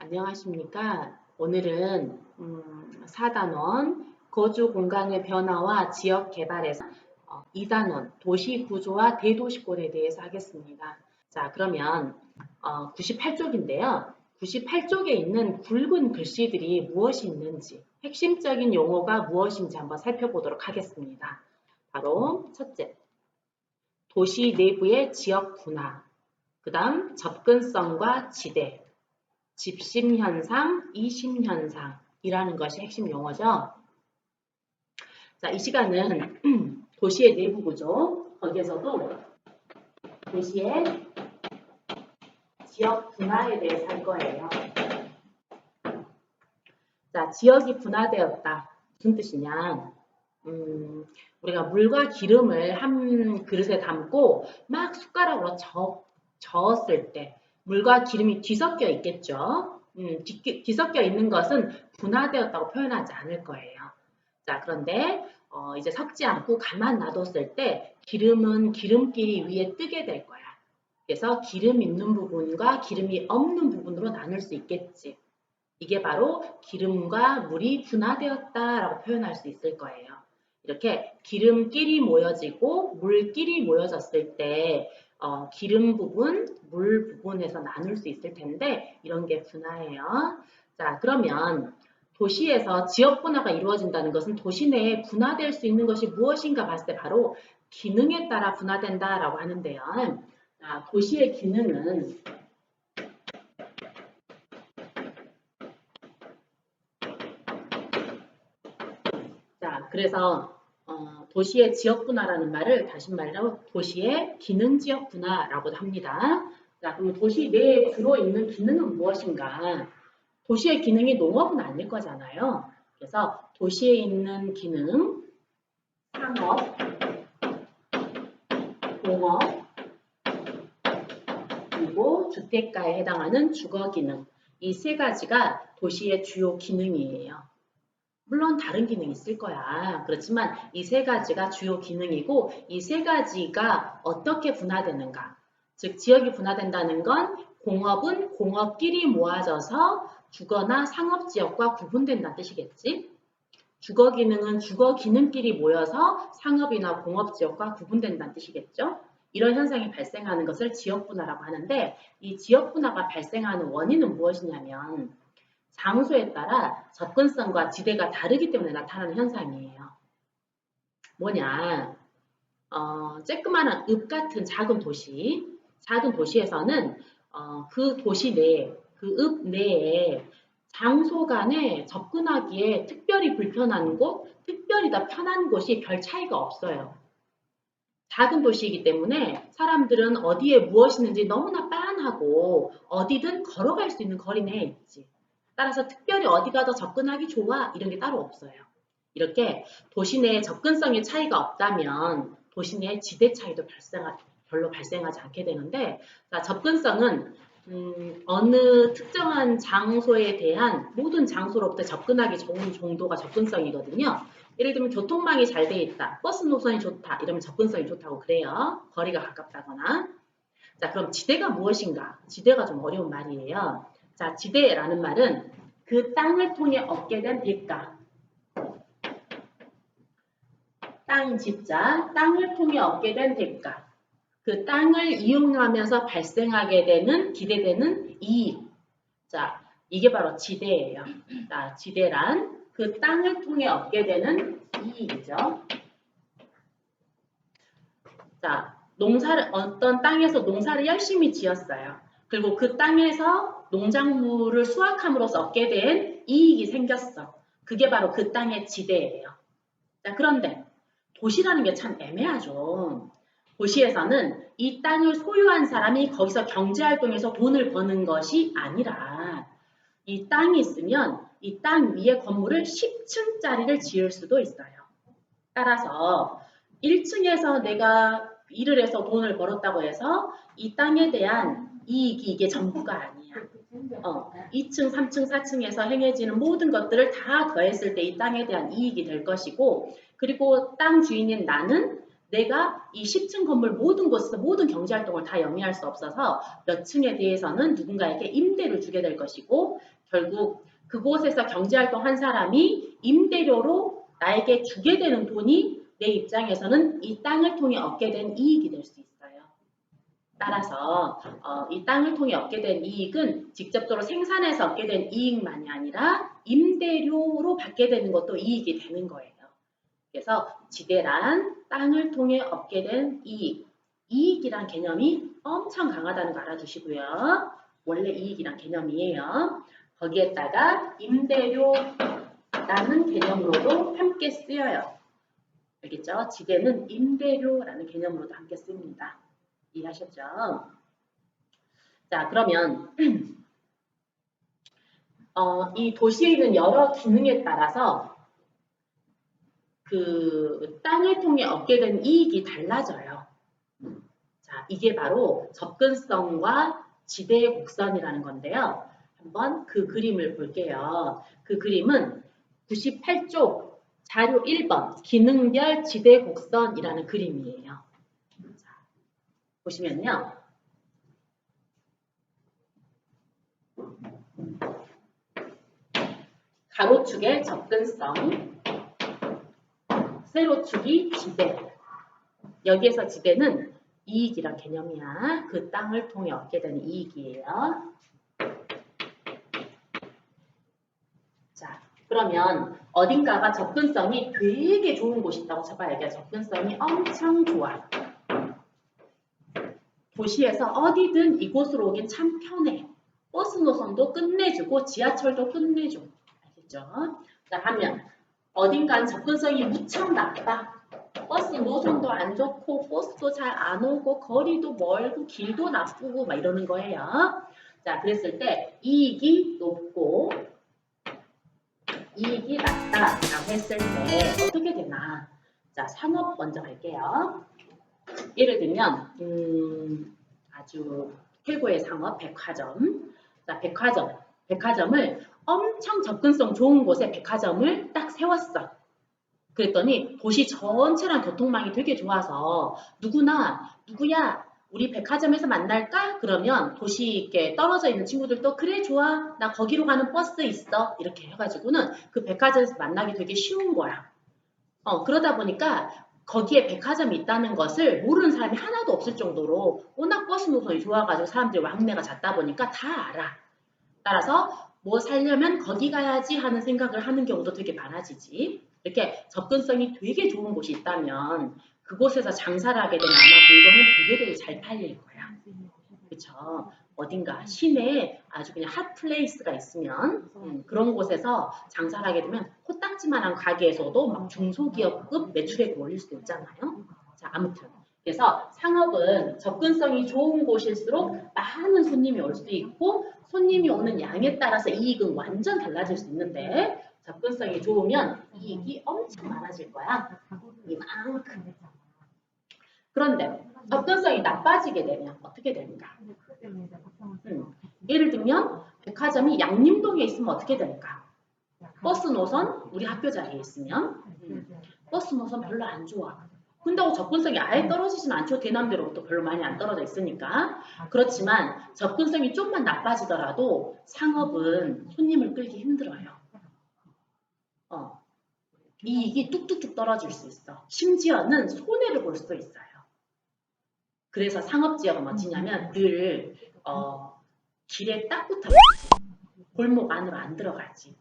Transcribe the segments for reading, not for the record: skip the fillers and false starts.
안녕하십니까. 오늘은 4단원 거주 공간의 변화와 지역 개발에서 2단원 도시 구조와 대도시권에 대해서 하겠습니다. 자, 그러면 98쪽인데요. 98쪽에 있는 굵은 글씨들이 무엇이 있는지, 핵심적인 용어가 무엇인지 한번 살펴보도록 하겠습니다. 바로 첫째, 도시 내부의 지역 분화, 그 다음 접근성과 지대, 집심현상, 이심현상이라는 것이 핵심 용어죠. 자, 이 시간은 도시의 내부 구조, 거기에서도 도시의 지역 분화에 대해서 할 거예요. 자, 지역이 분화되었다. 무슨 뜻이냐? 우리가 물과 기름을 한 그릇에 담고 막 숟가락으로 저었을 때 물과 기름이 뒤섞여 있겠죠. 뒤섞여 있는 것은 분화되었다고 표현하지 않을 거예요. 자, 그런데 이제 섞지 않고 가만 놔뒀을 때 기름은 기름끼리 위에 뜨게 될 거야. 그래서 기름 있는 부분과 기름이 없는 부분으로 나눌 수 있겠지. 이게 바로 기름과 물이 분화되었다라고 표현할 수 있을 거예요. 이렇게 기름끼리 모여지고 물끼리 모여졌을 때 기름 부분, 물 부분에서 나눌 수 있을 텐데 이런 게 분화예요. 자, 그러면 도시에서 지역 분화가 이루어진다는 것은 도시 내에 분화될 수 있는 것이 무엇인가 봤을 때 바로 기능에 따라 분화된다라고 하는데요. 자, 도시의 기능은 자, 그래서 도시의 지역 분화라는 말을 다시 말로 도시의 기능 지역 분화라고도 합니다. 자, 그럼 도시 내에 들어있는 기능은 무엇인가? 도시의 기능이 농업은 아닐 거잖아요. 그래서 도시에 있는 기능, 상업, 공업, 그리고 주택가에 해당하는 주거 기능, 이 세 가지가 도시의 주요 기능이에요. 물론 다른 기능이 있을 거야. 그렇지만 이 세 가지가 주요 기능이고 이 세 가지가 어떻게 분화되는가. 즉 지역이 분화된다는 건 공업은 공업끼리 모아져서 주거나 상업지역과 구분된다는 뜻이겠지. 주거 기능은 주거 기능끼리 모여서 상업이나 공업지역과 구분된다는 뜻이겠죠. 이런 현상이 발생하는 것을 지역 분화라고 하는데 이 지역 분화가 발생하는 원인은 무엇이냐면 장소에 따라 접근성과 지대가 다르기 때문에 나타나는 현상이에요. 뭐냐? 쬐끄만한 읍 같은 작은 도시에서는 그 도시 내에, 그 읍 내에 장소 간에 접근하기에 특별히 불편한 곳, 특별히 더 편한 곳이 별 차이가 없어요. 작은 도시이기 때문에 사람들은 어디에 무엇이 있는지 너무나 빤하고 어디든 걸어갈 수 있는 거리 내에 있지. 따라서 특별히 어디가 더 접근하기 좋아 이런 게 따로 없어요. 이렇게 도시 내에 접근성의 차이가 없다면 도시 내에 지대 차이도 별로 발생하지 않게 되는데 자, 접근성은 어느 특정한 장소에 대한 모든 장소로부터 접근하기 좋은 정도가 접근성이거든요. 예를 들면 교통망이 잘 돼 있다, 버스 노선이 좋다 이러면 접근성이 좋다고 그래요. 거리가 가깝다거나. 자, 그럼 지대가 무엇인가? 지대가 좀 어려운 말이에요. 자, 지대라는 말은 그 땅을 통해 얻게 된 대가. 땅 지자, 땅을 통해 얻게 된 대가. 그 땅을 이용하면서 발생하게 되는, 기대되는 이익. 자, 이게 바로 지대예요. 자, 지대란 그 땅을 통해 얻게 되는 이익이죠. 자, 어떤 땅에서 농사를 열심히 지었어요. 그리고 그 땅에서 농작물을 수확함으로써 얻게 된 이익이 생겼어. 그게 바로 그 땅의 지대예요. 자, 그런데 도시라는 게 참 애매하죠. 도시에서는 이 땅을 소유한 사람이 거기서 경제활동에서 돈을 버는 것이 아니라 이 땅이 있으면 이 땅 위에 건물을 10층짜리를 지을 수도 있어요. 따라서 1층에서 내가 일을 해서 돈을 벌었다고 해서 이 땅에 대한 이익이 이게 전부가 아니야. 2층, 3층, 4층에서 행해지는 모든 것들을 다 더했을 때 이 땅에 대한 이익이 될 것이고 그리고 땅 주인인 나는 내가 이 10층 건물 모든 곳에서 모든 경제활동을 다 영위할 수 없어서 몇 층에 대해서는 누군가에게 임대를 주게 될 것이고 결국 그곳에서 경제활동 한 사람이 임대료로 나에게 주게 되는 돈이 내 입장에서는 이 땅을 통해 얻게 된 이익이 될 수 있어요. 따라서 이 땅을 통해 얻게 된 이익은 직접적으로 생산해서 얻게 된 이익만이 아니라 임대료로 받게 되는 것도 이익이 되는 거예요. 그래서 지대란 땅을 통해 얻게 된 이익, 이익이란 개념이 엄청 강하다는 거 알아두시고요. 원래 이익이란 개념이에요. 거기에다가 임대료라는 개념으로도 함께 쓰여요. 알겠죠? 지대는 임대료라는 개념으로도 함께 씁니다. 이해하셨죠? 자, 그러면 이 도시에 있는 여러 기능에 따라서 그 땅을 통해 얻게 된 이익이 달라져요. 자, 이게 바로 접근성과 지대의 곡선이라는 건데요. 한번 그 그림을 볼게요. 그 그림은 98쪽 자료 1번 기능별 지대 곡선이라는 그림이에요. 자, 보시면요. 가로축의 접근성, 세로축이 지대. 여기에서 지대는 이익이란 개념이야. 그 땅을 통해 얻게 되는 이익이에요. 자, 그러면 어딘가가 접근성이 되게 좋은 곳이 있다고 쳐봐야 돼. 접근성이 엄청 좋아. 도시에서 어디든 이곳으로 오긴 참 편해. 버스 노선도 끝내주고 지하철도 끝내줘. 알겠죠? 자, 반면 어딘가는 접근성이 무척 낮다. 버스 노선도 안 좋고 버스도 잘 안 오고 거리도 멀고 길도 나쁘고 막 이러는 거예요. 자, 그랬을 때 이익이 높고 이익이 낮다라고 했을 때 어떻게 되나? 자, 상업 먼저 갈게요. 예를 들면 아주 최고의 상업 백화점. 자, 백화점을 엄청 접근성 좋은 곳에 백화점을 딱 세웠어. 그랬더니 도시 전체랑 교통망이 되게 좋아서 누구야 우리 백화점에서 만날까? 그러면 도시에 떨어져 있는 친구들도 그래 좋아 나 거기로 가는 버스 있어 이렇게 해가지고는 그 백화점에서 만나기 되게 쉬운 거야. 그러다 보니까 거기에 백화점이 있다는 것을 모르는 사람이 하나도 없을 정도로 워낙 버스 노선이 좋아가지고 사람들이 왕래가 잦다 보니까 다 알아. 따라서 뭐 살려면 거기 가야지 하는 생각을 하는 경우도 되게 많아지지. 이렇게 접근성이 되게 좋은 곳이 있다면 그곳에서 장사를 하게 되면 아마 물건은 되게 잘 팔릴 거야. 그쵸? 어딘가 시내에 아주 그냥 핫플레이스가 있으면 그런 곳에서 장사를 하게 되면 코딱지만한 가게에서도 막 중소기업급 매출액을 올릴 수도 있잖아요. 자, 아무튼 그래서 상업은 접근성이 좋은 곳일수록 많은 손님이 올 수도 있고 손님이 오는 양에 따라서 이익은 완전 달라질 수 있는데 접근성이 좋으면 이익이 엄청 많아질 거야. 이만큼. 그런데 접근성이 나빠지게 되면 어떻게 될까? 예를 들면 백화점이 양림동에 있으면 어떻게 될까? 버스 노선 우리 학교 자리에 있으면 버스 노선 별로 안 좋아. 근데 접근성이 아예 떨어지진 않죠. 대남대로부터 별로 많이 안 떨어져 있으니까. 그렇지만 접근성이 좀만 나빠지더라도 상업은 손님을 끌기 힘들어요. 이익이 뚝뚝뚝 떨어질 수 있어. 심지어는 손해를 볼 수도 있어요. 그래서 상업지역은 어찌냐면 늘 길에 딱 붙어 있지. 골목 안으로 안 들어가지.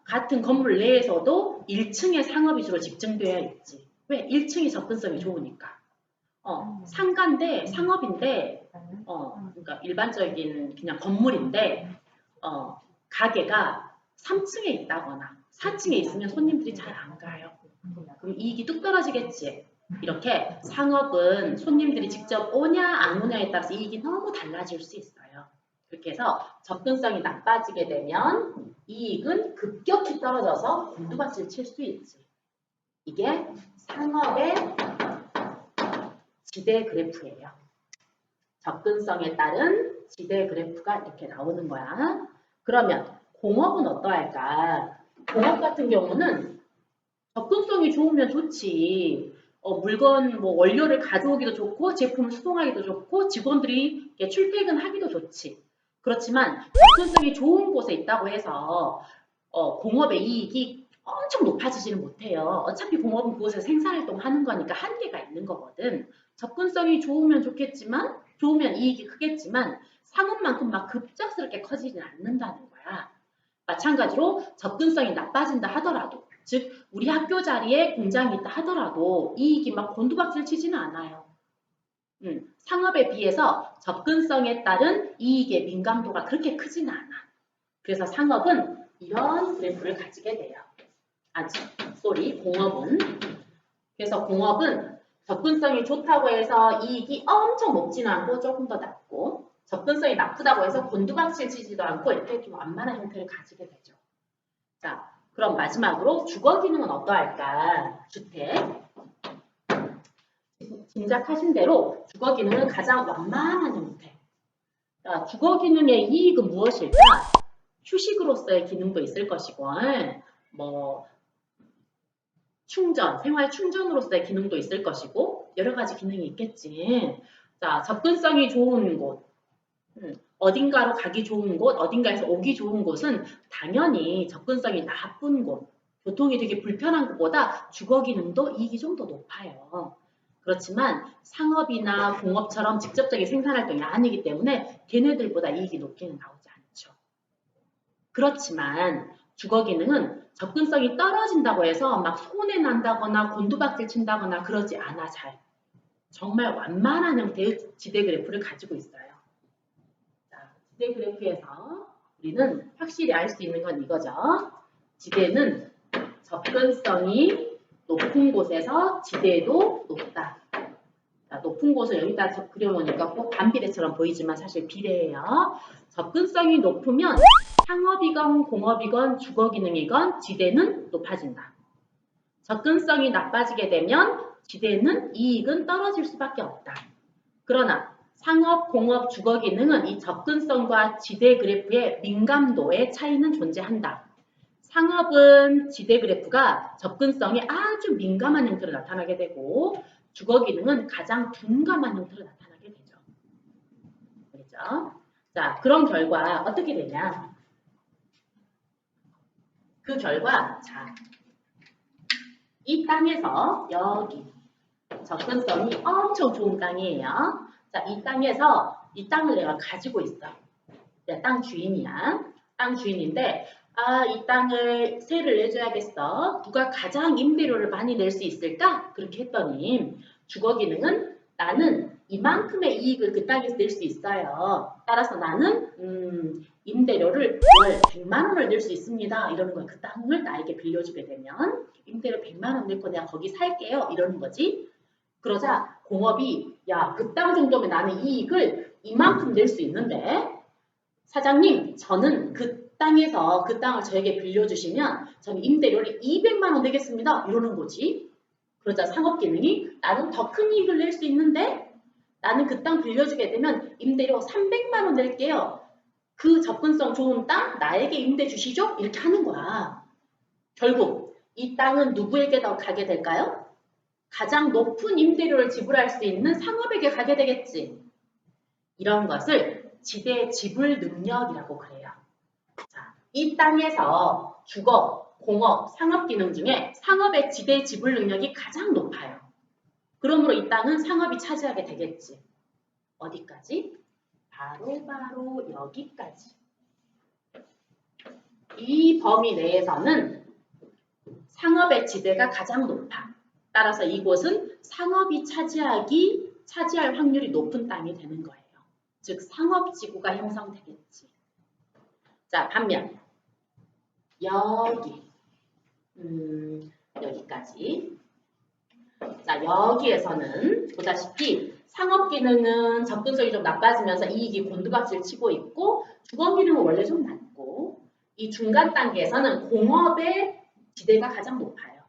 같은 건물 내에서도 1층에 상업이 주로 집중되어 있지. 왜? 1층이 접근성이 좋으니까. 상가인데 상업인데 그러니까 일반적인 그냥 건물인데 가게가 3층에 있다거나 4층에 있으면 손님들이 잘 안 가요. 그럼 이익이 뚝 떨어지겠지. 이렇게 상업은 손님들이 직접 오냐 안 오냐에 따라서 이익이 너무 달라질 수 있어요. 그렇게 해서 접근성이 나빠지게 되면 이익은 급격히 떨어져서 곤두박질 칠 수 있지. 이게 상업의 지대 그래프예요. 접근성에 따른 지대 그래프가 이렇게 나오는 거야. 그러면 공업은 어떠할까? 공업 같은 경우는 접근성이 좋으면 좋지. 물건 뭐 원료를 가져오기도 좋고 제품을 수송하기도 좋고 직원들이 출퇴근하기도 좋지. 그렇지만 접근성이 좋은 곳에 있다고 해서 공업의 이익이 엄청 높아지지는 못해요. 어차피 공업은 그곳에서 생산활동 하는 거니까 한계가 있는 거거든. 접근성이 좋으면 좋겠지만 좋으면 이익이 크겠지만 상업만큼 막 급작스럽게 커지지는 않는다는 거야. 마찬가지로 접근성이 나빠진다 하더라도 즉 우리 학교 자리에 공장이 있다 하더라도 이익이 막 곤두박질 치지는 않아요. 상업에 비해서 접근성에 따른 이익의 민감도가 그렇게 크지는 않아. 그래서 상업은 이런 그래프를 가지게 돼요. 공업은. 그래서 공업은 접근성이 좋다고 해서 이익이 엄청 높지는 않고 조금 더 낮고 접근성이 나쁘다고 해서 곤두박질 치지도 않고 이렇게 좀 완만한 형태를 가지게 되죠. 자, 그럼 마지막으로 주거 기능은 어떠할까? 주택. 짐작하신 대로 주거 기능은 가장 완만한 형태. 자, 주거 기능의 이익은 무엇일까? 휴식으로서의 기능도 있을 것이고, 뭐 충전, 생활 충전으로서의 기능도 있을 것이고 여러 가지 기능이 있겠지. 자, 접근성이 좋은 곳, 어딘가로 가기 좋은 곳, 어딘가에서 오기 좋은 곳은 당연히 접근성이 나쁜 곳, 교통이 되게 불편한 곳보다 주거 기능도 이익이 좀 더 높아요. 그렇지만 상업이나 공업처럼 직접적인 생산활동이 아니기 때문에 걔네들보다 이익이 높게는 나오지 않죠. 그렇지만 주거 기능은 접근성이 떨어진다고 해서 막 손해 난다거나 곤두박질 친다거나 그러지 않아 잘. 정말 완만한 형태의 지대 그래프를 가지고 있어요. 자, 지대 그래프에서 우리는 확실히 알 수 있는 건 이거죠. 지대는 접근성이 높은 곳에서 지대도 높다. 자, 높은 곳을 여기다 그려놓으니까 꼭 반비례처럼 보이지만 사실 비례해요. 접근성이 높으면 상업이건 공업이건 주거기능이건 지대는 높아진다. 접근성이 나빠지게 되면 지대는 이익은 떨어질 수밖에 없다. 그러나 상업, 공업, 주거기능은 이 접근성과 지대 그래프의 민감도의 차이는 존재한다. 상업은 지대 그래프가 접근성이 아주 민감한 형태로 나타나게 되고 주거기능은 가장 둔감한 형태로 나타나게 되죠. 그렇죠? 자, 그런 결과 어떻게 되냐? 그 결과, 자, 이 땅에서 여기 접근성이 엄청 좋은 땅이에요. 자, 이 땅에서 이 땅을 내가 가지고 있어. 내가 땅 주인이야. 땅 주인인데, 이 땅을 세를 내줘야겠어. 누가 가장 임대료를 많이 낼 수 있을까? 그렇게 했더니 주거 기능은 나는 이만큼의 이익을 그 땅에서 낼 수 있어요. 따라서 나는 임대료를 월 100만 원을 낼 수 있습니다. 이러는 거야. 그 땅을 나에게 빌려주게 되면 임대료 100만 원 낼거 내가 거기 살게요. 이러는 거지. 그러자 공업이 야, 그 땅 정도면 나는 이익을 이만큼 낼 수 있는데 사장님, 저는 그 땅에서 그 땅을 저에게 빌려주시면 저는 임대료를 200만 원 내겠습니다. 이러는 거지. 그러자 상업기능이 나는 더 큰 이익을 낼 수 있는데 나는 그 땅 빌려주게 되면 임대료 300만 원 낼게요. 그 접근성 좋은 땅 나에게 임대 주시죠? 이렇게 하는 거야. 결국 이 땅은 누구에게 더 가게 될까요? 가장 높은 임대료를 지불할 수 있는 상업에게 가게 되겠지. 이런 것을 지대 지불 능력이라고 그래요. 자, 이 땅에서 주거, 공업, 상업 기능 중에 상업의 지대 지불 능력이 가장 높아요. 그러므로 이 땅은 상업이 차지하게 되겠지. 어디까지? 바로 여기까지. 이 범위 내에서는 상업의 지대가 가장 높아. 따라서 이곳은 상업이 차지할 확률이 높은 땅이 되는 거예요. 즉 상업지구가 형성되겠지. 자, 반면 여기까지. 자, 여기에서는 보다시피 상업기능은 접근성이 좀 나빠지면서 이익이 곤두박질 치고 있고 주거기능은 원래 좀 낮고 이 중간 단계에서는 공업의 지대가 가장 높아요.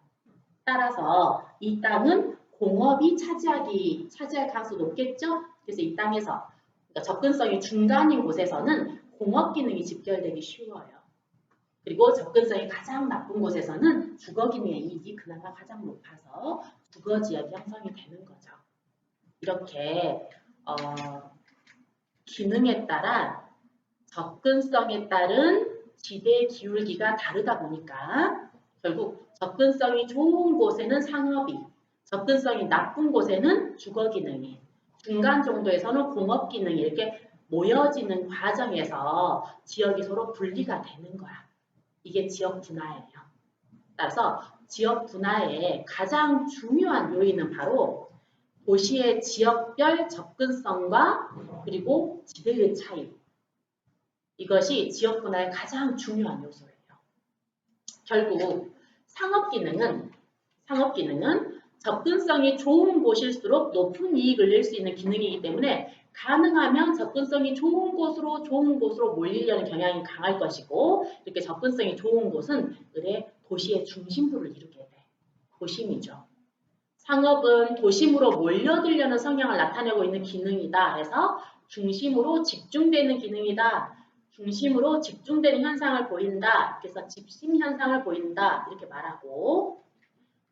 따라서 이 땅은 공업이 차지할 가능성이 높겠죠? 그래서 이 땅에서 그러니까 접근성이 중간인 곳에서는 공업 기능이 집결되기 쉬워요. 그리고 접근성이 가장 나쁜 곳에서는 주거 기능의 이익이 그나마 가장 높아서 주거 지역이 형성이 되는 거죠. 이렇게 기능에 따라 접근성에 따른 지대 기울기가 다르다 보니까 결국 접근성이 좋은 곳에는 상업이, 접근성이 나쁜 곳에는 주거 기능이, 중간 정도에서는 공업 기능이 이렇게 모여지는 과정에서 지역이 서로 분리가 되는 거야. 이게 지역 분화예요. 따라서 지역 분화의 가장 중요한 요인은 바로 도시의 지역별 접근성과 그리고 지대의 차이. 이것이 지역 분화의 가장 중요한 요소예요. 결국 상업 기능은 접근성이 좋은 곳일수록 높은 이익을 낼 수 있는 기능이기 때문에 가능하면 접근성이 좋은 곳으로 몰리려는 경향이 강할 것이고 이렇게 접근성이 좋은 곳은 의뢰 도시의 중심부를 이루게 돼. 도심이죠. 상업은 도심으로 몰려들려는 성향을 나타내고 있는 기능이다. 해서 중심으로 집중되는 기능이다. 중심으로 집중되는 현상을 보인다. 그래서 집심 현상을 보인다. 이렇게 말하고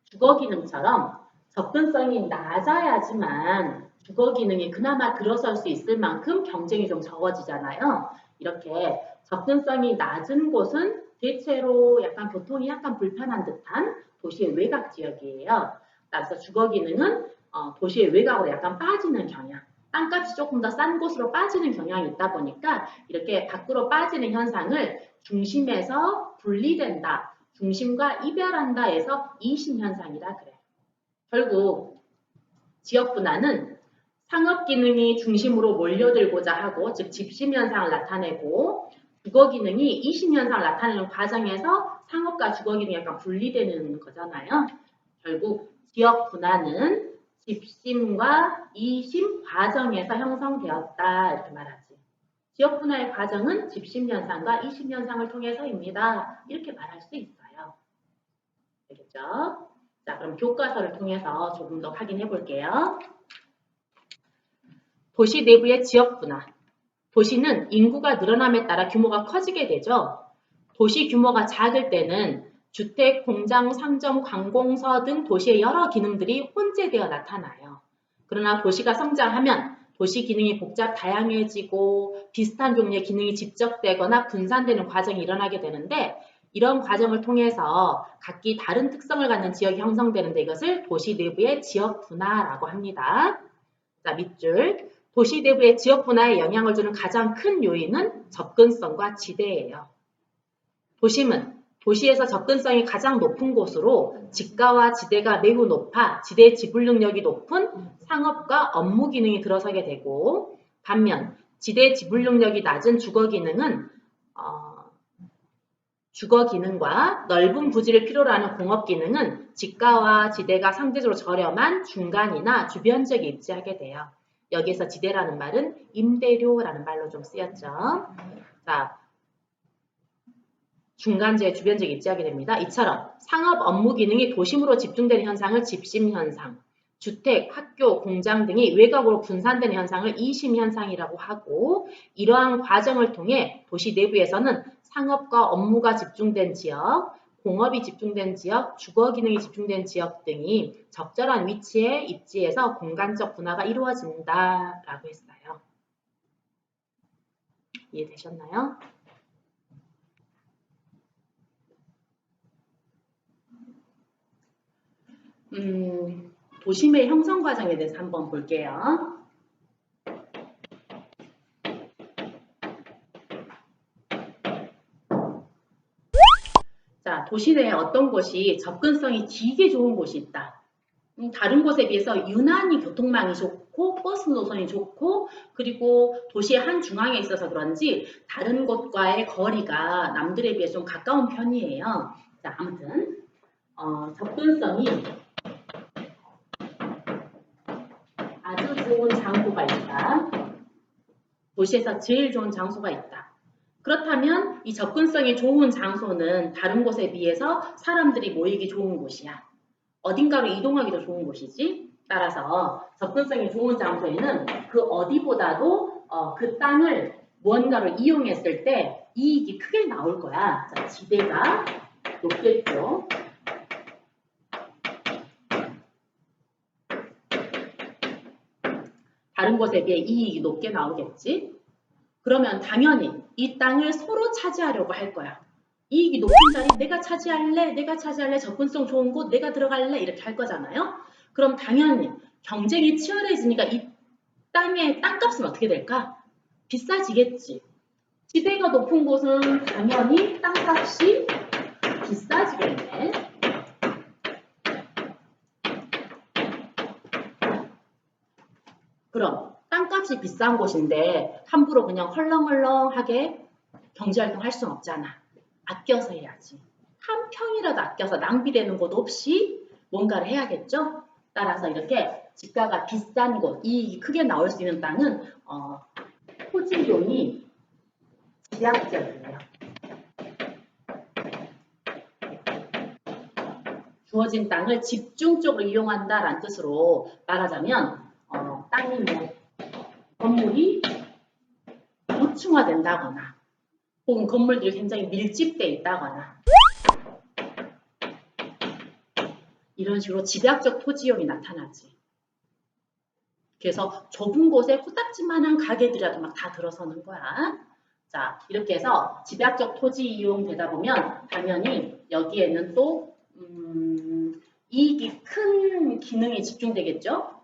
주거 기능처럼 접근성이 낮아야지만 주거 기능이 그나마 들어설 수 있을 만큼 경쟁이 좀 적어지잖아요. 이렇게 접근성이 낮은 곳은 대체로 약간 교통이 약간 불편한 듯한 도시의 외곽 지역이에요. 따라서 주거 기능은 도시의 외곽으로 약간 빠지는 경향. 땅값이 조금 더 싼 곳으로 빠지는 경향이 있다 보니까 이렇게 밖으로 빠지는 현상을 중심에서 분리된다. 중심과 이별한다 해서 이심 현상이라 그래. 결국 지역 분화는 상업 기능이 중심으로 몰려들고자 하고 즉 집심 현상을 나타내고 주거 기능이 이심 현상을 나타내는 과정에서 상업과 주거 기능이 약간 분리되는 거잖아요. 결국 지역 분화는 집심과 이심 과정에서 형성되었다 이렇게 말하지. 지역 분화의 과정은 집심 현상과 이심 현상을 통해서입니다. 이렇게 말할 수 있어요. 되겠죠? 자, 그럼 교과서를 통해서 조금 더 확인해 볼게요. 도시 내부의 지역 분화. 도시는 인구가 늘어남에 따라 규모가 커지게 되죠. 도시 규모가 작을 때는 주택, 공장, 상점, 관공서 등 도시의 여러 기능들이 혼재되어 나타나요. 그러나 도시가 성장하면 도시 기능이 복잡 다양해지고 비슷한 종류의 기능이 집적되거나 분산되는 과정이 일어나게 되는데 이런 과정을 통해서 각기 다른 특성을 갖는 지역이 형성되는데 이것을 도시 내부의 지역 분화라고 합니다. 자, 밑줄. 도시 내부의 지역 분화에 영향을 주는 가장 큰 요인은 접근성과 지대예요. 도심은 도시에서 접근성이 가장 높은 곳으로 지가와 지대가 매우 높아 지대 지불 능력이 높은 상업과 업무 기능이 들어서게 되고 반면 지대 지불 능력이 낮은 주거 기능은 주거 기능과 넓은 부지를 필요로 하는 공업 기능은 지가와 지대가 상대적으로 저렴한 중간이나 주변 지역에 입지하게 돼요. 여기에서 지대라는 말은 임대료라는 말로 좀 쓰였죠. 자, 중간지에 주변 지역에 입지하게 됩니다. 이처럼 상업 업무 기능이 도심으로 집중되는 현상을 집심 현상, 주택, 학교, 공장 등이 외곽으로 분산되는 현상을 이심 현상이라고 하고 이러한 과정을 통해 도시 내부에서는 상업과 업무가 집중된 지역, 공업이 집중된 지역, 주거 기능이 집중된 지역 등이 적절한 위치에 입지해서 공간적 분화가 이루어진다라고 했어요. 이해되셨나요? 도심의 형성 과정에 대해서 한번 볼게요. 자, 도시 내에 어떤 곳이 접근성이 되게 좋은 곳이 있다. 다른 곳에 비해서 유난히 교통망이 좋고 버스 노선이 좋고 그리고 도시의 한 중앙에 있어서 그런지 다른 곳과의 거리가 남들에 비해 좀 가까운 편이에요. 자, 아무튼 접근성이 아주 좋은 장소가 있다. 도시에서 제일 좋은 장소가 있다. 그렇다면 이 접근성이 좋은 장소는 다른 곳에 비해서 사람들이 모이기 좋은 곳이야. 어딘가로 이동하기도 좋은 곳이지. 따라서 접근성이 좋은 장소에는 그 어디보다도 그 땅을 무언가로 이용했을 때 이익이 크게 나올 거야. 자, 지대가 높겠죠. 다른 곳에 비해 이익이 높게 나오겠지. 그러면 당연히 이 땅을 서로 차지하려고 할 거야. 이익이 높은 자리 내가 차지할래, 내가 차지할래, 접근성 좋은 곳 내가 들어갈래 이렇게 할 거잖아요. 그럼 당연히 경쟁이 치열해지니까 이 땅의 땅값은 어떻게 될까? 비싸지겠지. 지대가 높은 곳은 당연히 땅값이 비싸지겠네. 그럼 땅값이 비싼 곳인데 함부로 그냥 헐렁헐렁하게 경제활동 할 수는 없잖아. 아껴서 해야지. 한 평이라도 아껴서 낭비되는 곳 없이 뭔가를 해야겠죠? 따라서 이렇게 집가가 비싼 곳, 이익이 크게 나올 수 있는 땅은 토지용이 집약적이에요. 주어진 땅을 집중적으로 이용한다라는 뜻으로 말하자면 땅이 건물이 고층화된다거나 혹은 건물들이 굉장히 밀집돼 있다거나 이런 식으로 집약적 토지용이 나타나지. 그래서 좁은 곳에 코딱지만한 가게들이라도 막 다 들어서는 거야. 자, 이렇게 해서 집약적 토지 이용되다 보면 당연히 여기에는 또 이익이 큰 기능이 집중되겠죠.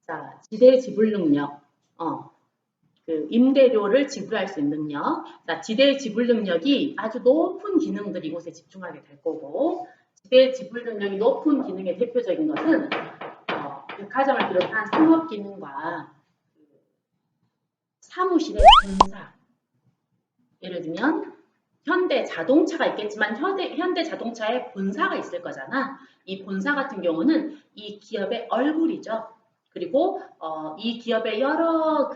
자, 지대 지불 능력. 그 임대료를 지불할 수 있는 능력. 자, 지대 지불 능력이 아주 높은 기능들이 이곳에 집중하게 될 거고, 지대 지불 능력이 높은 기능의 대표적인 것은 백화점을 비롯한 상업 기능과 사무실의 본사. 예를 들면 현대 자동차가 있겠지만 현대 자동차에 본사가 있을 거잖아. 이 본사 같은 경우는 이 기업의 얼굴이죠. 그리고 이 기업의 여러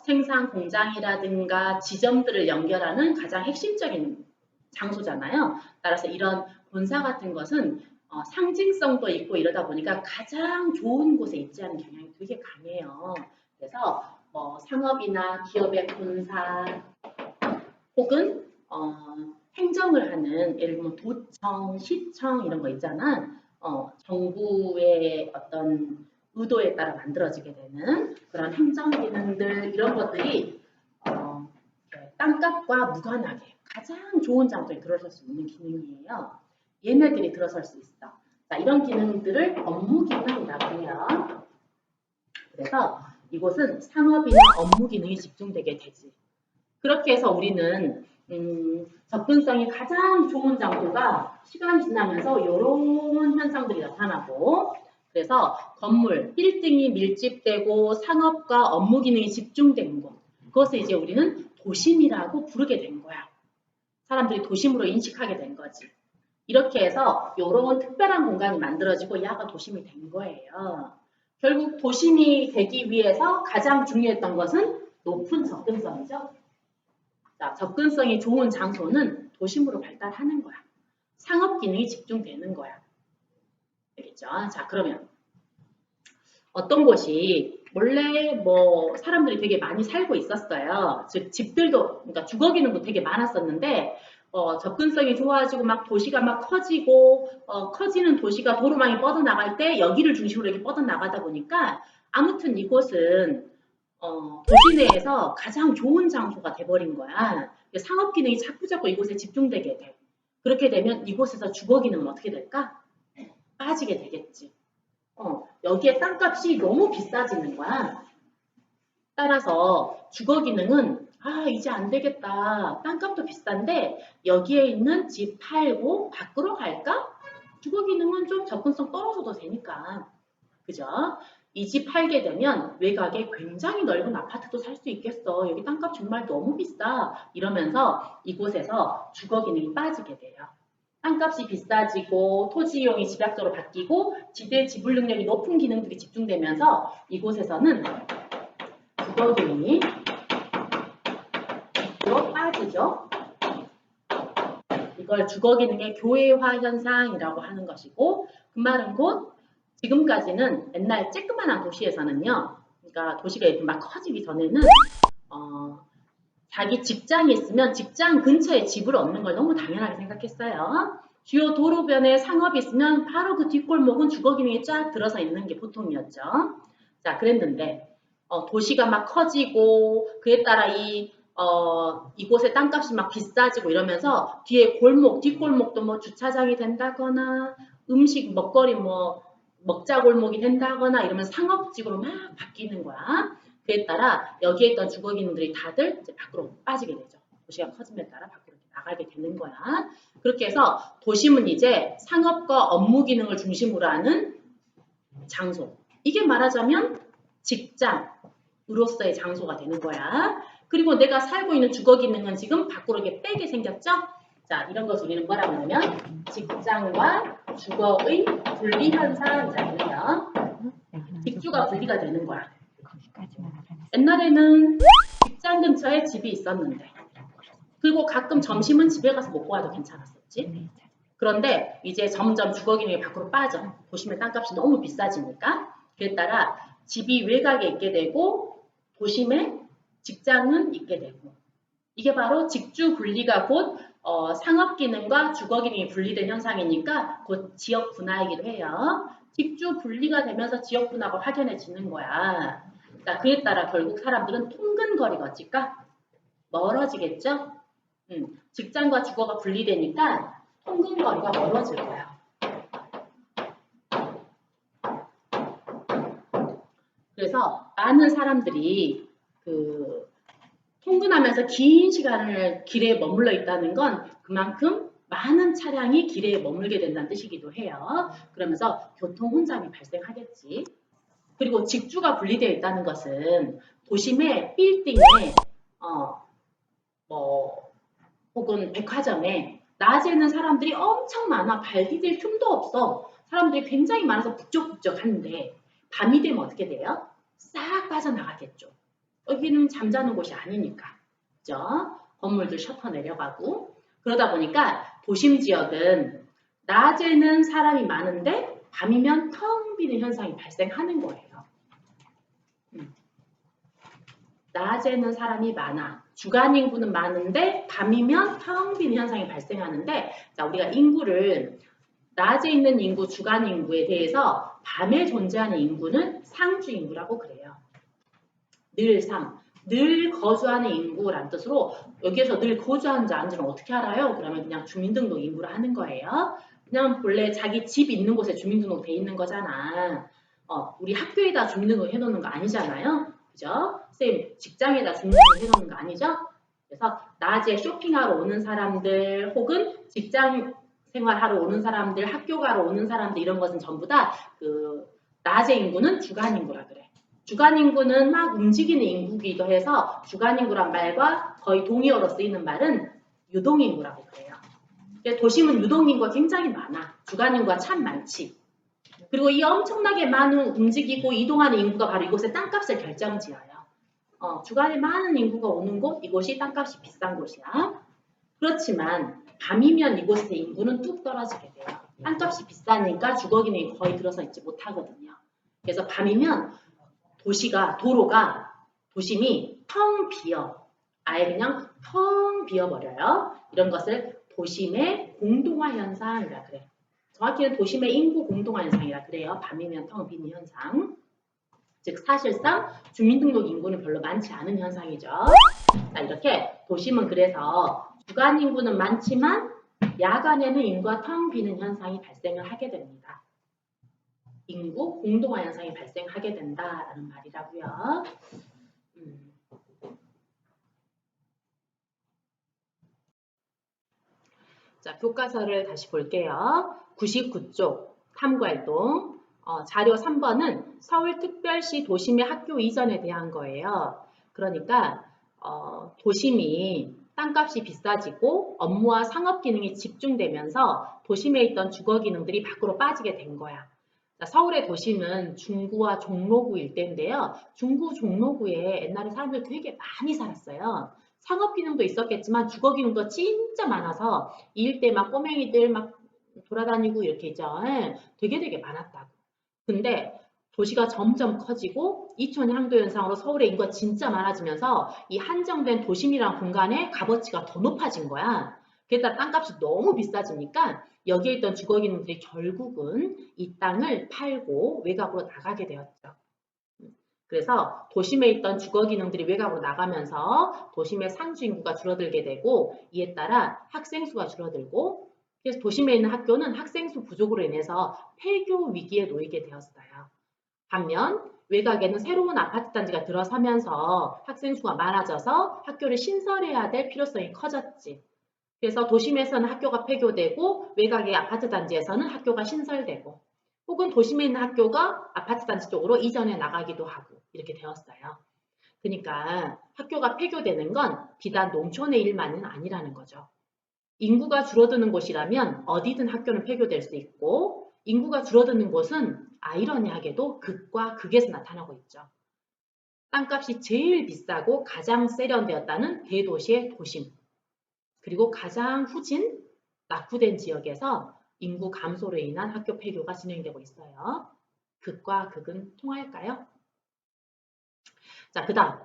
생산 공장이라든가 지점들을 연결하는 가장 핵심적인 장소잖아요. 따라서 이런 본사 같은 것은 상징성도 있고 이러다 보니까 가장 좋은 곳에 있지않은 경향이 되게 강해요. 그래서 상업이나 기업의 본사 혹은 행정을 하는 예를 들면 도청, 시청 이런 거 있잖아. 정부의 어떤 의도에 따라 만들어지게 되는 그런 행정 기능들 이런 것들이 땅값과 무관하게 가장 좋은 장소에 들어설 수 있는 기능이에요. 얘네들이 들어설 수 있어. 자, 이런 기능들을 업무 기능이라고 해요. 그래서 이곳은 상업이나 업무 기능이 집중되게 되지. 그렇게 해서 우리는 접근성이 가장 좋은 장소가 시간이 지나면서 이런 현상들이 나타나고 그래서 건물, 빌딩이 밀집되고 상업과 업무 기능이 집중된 곳 그것을 이제 우리는 도심이라고 부르게 된 거야. 사람들이 도심으로 인식하게 된 거지. 이렇게 해서 이런 특별한 공간이 만들어지고 야가 도심이 된 거예요. 결국 도심이 되기 위해서 가장 중요했던 것은 높은 접근성이죠. 자, 접근성이 좋은 장소는 도심으로 발달하는 거야. 상업 기능이 집중되는 거야. 알겠죠? 자, 그러면 어떤 곳이 원래 사람들이 되게 많이 살고 있었어요. 즉 집들도 그러니까 주거 기능도 되게 많았었는데 접근성이 좋아지고 막 도시가 막 커지고 커지는 도시가 도로망이 뻗어나갈 때 여기를 중심으로 이렇게 뻗어나가다 보니까 아무튼 이곳은 도시 내에서 가장 좋은 장소가 돼버린 거야. 상업 기능이 자꾸자꾸 이곳에 집중되게 돼. 그렇게 되면 이곳에서 주거 기능은 어떻게 될까? 빠지게 되겠지. 여기에 땅값이 너무 비싸지는 거야. 따라서 주거 기능은 이제 안 되겠다. 땅값도 비싼데 여기에 있는 집 팔고 밖으로 갈까? 주거 기능은 좀 접근성 떨어져도 되니까. 그죠? 이 집 팔게 되면 외곽에 굉장히 넓은 아파트도 살 수 있겠어. 여기 땅값 정말 너무 비싸. 이러면서 이곳에서 주거 기능이 빠지게 돼요. 땅값이 비싸지고 토지 이용이 집약적으로 바뀌고 지대 지불 능력이 높은 기능들이 집중되면서 이곳에서는 주거 기능이 로 빠지죠. 이걸 주거 기능의 교회화 현상이라고 하는 것이고, 그 말은 곧 지금까지는 옛날 쬐끄만한 도시에서는요, 그러니까 도시가 이렇게 막 커지기 전에는 자기 직장이 있으면 직장 근처에 집을 얻는 걸 너무 당연하게 생각했어요. 주요 도로변에 상업이 있으면 바로 그 뒷골목은 주거 기능이 쫙 들어서 있는 게 보통이었죠. 자, 그랬는데 도시가 막 커지고 그에 따라 이곳의 땅값이 막 비싸지고 이러면서 뒤에 골목, 뒷골목도 뭐 주차장이 된다거나 음식, 먹거리 뭐 먹자 골목이 된다거나 이러면서 상업지구로 막 바뀌는 거야. 그에 따라 여기에 있던 주거 기능들이 다들 이제 밖으로 빠지게 되죠. 도시가 커짐에 따라 밖으로 나가게 되는 거야. 그렇게 해서 도심은 이제 상업과 업무 기능을 중심으로 하는 장소. 이게 말하자면 직장으로서의 장소가 되는 거야. 그리고 내가 살고 있는 주거 기능은 지금 밖으로 이렇게 빼게 생겼죠? 자, 이런 것을 우리는 뭐라고 하냐면 직장과 주거의 분리 현상이라고 해요. 직주가 분리가 되는 거야. 옛날에는 직장 근처에 집이 있었는데 그리고 가끔 점심은 집에 가서 먹고 와도 괜찮았었지. 그런데 이제 점점 주거 기능이 밖으로 빠져. 도심의 땅값이 너무 비싸지니까. 그에 따라 집이 외곽에 있게 되고 도심에 직장은 있게 되고. 이게 바로 직주 분리가 곧 상업 기능과 주거 기능이 분리된 현상이니까 곧 지역 분화이기도 해요. 직주 분리가 되면서 지역 분화가 확연해지는 거야. 자, 그에 따라 결국 사람들은 통근거리가 어찌까? 멀어지겠죠? 직장과 주거가 분리되니까 통근거리가 멀어질 거야. 그래서 많은 사람들이 통근하면서 긴 시간을 길에 머물러 있다는 건 그만큼 많은 차량이 길에 머물게 된다는 뜻이기도 해요. 그러면서 교통 혼잡이 발생하겠지. 그리고 직주가 분리되어 있다는 것은 도심의 빌딩에 혹은 백화점에 낮에는 사람들이 엄청 많아. 발 디딜 틈도 없어. 사람들이 굉장히 많아서 북적북적한데 밤이 되면 어떻게 돼요? 싹 빠져나가겠죠. 여기는 잠자는 곳이 아니니까. 그죠? 건물들 셔터 내려가고. 그러다 보니까 도심 지역은 낮에는 사람이 많은데 밤이면 텅 비는 현상이 발생하는 거예요. 낮에는 사람이 많아. 주간 인구는 많은데 밤이면 텅 비는 현상이 발생하는데, 자, 우리가 인구를 낮에 있는 인구, 주간 인구에 대해서 밤에 존재하는 인구는 상주 인구라고 그래요. 늘 거주하는 인구란 뜻으로 여기에서 늘 거주하는지 아닌지는 어떻게 알아요? 그러면 그냥 주민등록 인구를 하는 거예요. 그냥 본래 자기 집 있는 곳에 주민등록 돼 있는 거잖아. 우리 학교에다 주민등록 해놓는 거 아니잖아요. 그죠? 선생님 직장에다 주민등록 해놓는 거 아니죠? 그래서 낮에 쇼핑하러 오는 사람들 혹은 직장 생활하러 오는 사람들, 학교 가러 오는 사람들 이런 것은 전부 다 낮의 인구는 주간 인구라 그래. 주간 인구는 막 움직이는 인구기도 해서 주간 인구란 말과 거의 동의어로 쓰이는 말은 유동 인구라고 그래요. 도심은 유동 인구가 굉장히 많아. 주간 인구가 참 많지. 그리고 이 엄청나게 많은 움직이고 이동하는 인구가 바로 이곳의 땅값을 결정지어요. 주간에 많은 인구가 오는 곳, 이곳이 땅값이 비싼 곳이야. 그렇지만 밤이면 이곳의 인구는 뚝 떨어지게 돼요. 땅값이 비싸니까 주거 기능이 거의 들어서 있지 못하거든요. 그래서 밤이면 도심이 텅 비어. 아예 그냥 텅 비어버려요. 이런 것을 도심의 공동화 현상이라 그래. 정확히는 도심의 인구 공동화 현상이라 그래요. 밤이면 텅 비는 현상. 즉 사실상 주민등록 인구는 별로 많지 않은 현상이죠. 자, 이렇게 도심은 그래서 주간 인구는 많지만 야간에는 인구가 텅 비는 현상이 발생을 하게 됩니다. 인구 공동화 현상이 발생하게 된다라는 말이라고요. 자, 교과서를 다시 볼게요. 99쪽 탐구활동. 자료 3번은 서울특별시 도심의 학교 이전에 대한 거예요. 그러니까 도심이 땅값이 비싸지고 업무와 상업 기능이 집중되면서 도심에 있던 주거 기능들이 밖으로 빠지게 된 거야. 서울의 도심은 중구와 종로구 일대인데요. 중구, 종로구에 옛날에 사람들 되게 많이 살았어요. 상업 기능도 있었겠지만 주거 기능도 진짜 많아서 이 일대 막 꼬맹이들 막 돌아다니고 이렇게 있죠. 예, 되게 많았다고. 근데 도시가 점점 커지고 이촌 향도 현상으로 서울의 인구가 진짜 많아지면서 이 한정된 도심이란 공간의 값어치가 더 높아진 거야. 게다가 땅값이 너무 비싸지니까 여기에 있던 주거 기능들이 결국은 이 땅을 팔고 외곽으로 나가게 되었죠. 그래서 도심에 있던 주거 기능들이 외곽으로 나가면서 도심의 상주 인구가 줄어들게 되고 이에 따라 학생 수가 줄어들고 그래서 도심에 있는 학교는 학생 수 부족으로 인해서 폐교 위기에 놓이게 되었어요. 반면 외곽에는 새로운 아파트 단지가 들어서면서 학생 수가 많아져서 학교를 신설해야 될 필요성이 커졌지. 그래서 도심에서는 학교가 폐교되고 외곽의 아파트 단지에서는 학교가 신설되고 혹은 도심에 있는 학교가 아파트 단지 쪽으로 이전해 나가기도 하고 이렇게 되었어요. 그러니까 학교가 폐교되는 건 비단 농촌의 일만은 아니라는 거죠. 인구가 줄어드는 곳이라면 어디든 학교는 폐교될 수 있고 인구가 줄어드는 곳은 아이러니하게도 극과 극에서 나타나고 있죠. 땅값이 제일 비싸고 가장 세련되었다는 대도시의 도심. 그리고 가장 후진, 낙후된 지역에서 인구 감소로 인한 학교 폐교가 진행되고 있어요. 극과 극은 통할까요? 자, 그 다음